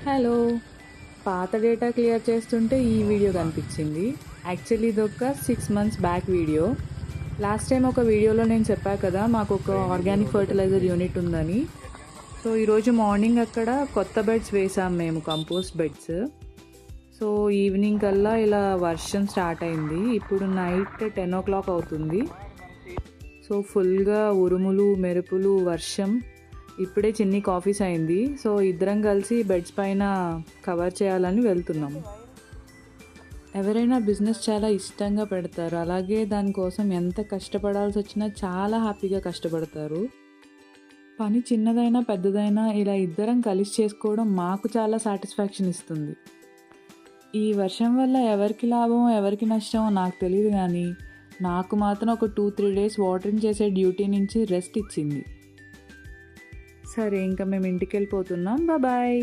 Hello! పాత data clear చేస్తుంటే ఈ వీడియో కనిపించింది. యాక్చువల్లీ ఇదొక 6 months back video. Last time ఒక వీడియోలో నేను చెప్పా కదా! మాకొక ఆర్గానిక్ ఫర్టిలైజర్ యూనిట్ ఉందని. సో, ఈరోజు మార్నింగ్ అక్కడ కొత్త బెడ్స్ వేసాం మేము, కంపోస్ట్ బెడ్స్. సో, ఈవినింగ్ కల్లా ఇలా వర్షం స్టార్ట్ అయింది. ఇప్పుడు నైట్ 10:00 అవుతుంది. సో, ఫుల్‌గా ఉరుములు, మెరుపులు, వర్షం. ఇప్పుడే చిన్ని కాఫీస్ అయింది. సో, ఇద్దరం కలిసి బెడ్స్ పైన కవర్ చేయాలని వెళ్తున్నాము. ఎవరైనా బిజినెస్ చాలా ఇష్టంగా పెడతారు. అలాగే దానికోసం ఎంత కష్టపడాల్సి వచ్చినా చాలా హ్యాపీగా కష్టపడతారు. పని చిన్నదైనా పెద్దదైనా ఇలా ఇద్దరం కలిసి చేసుకోవడం మాకు చాలా సాటిస్ఫాక్షన్ ఇస్తుంది. ఈ వర్షం వల్ల ఎవరికి లాభం ఎవరికి నష్టమో నాకు తెలియదు కానీ నాకు మాత్రం ఒక 2-3 డేస్ వాటరింగ్ చేసే డ్యూటీ నుంచి రెస్ట్ ఇచ్చింది. సరే, ఇంకా మేము ఇంటికి వెళ్ళిపోతున్నాం. బాయ్.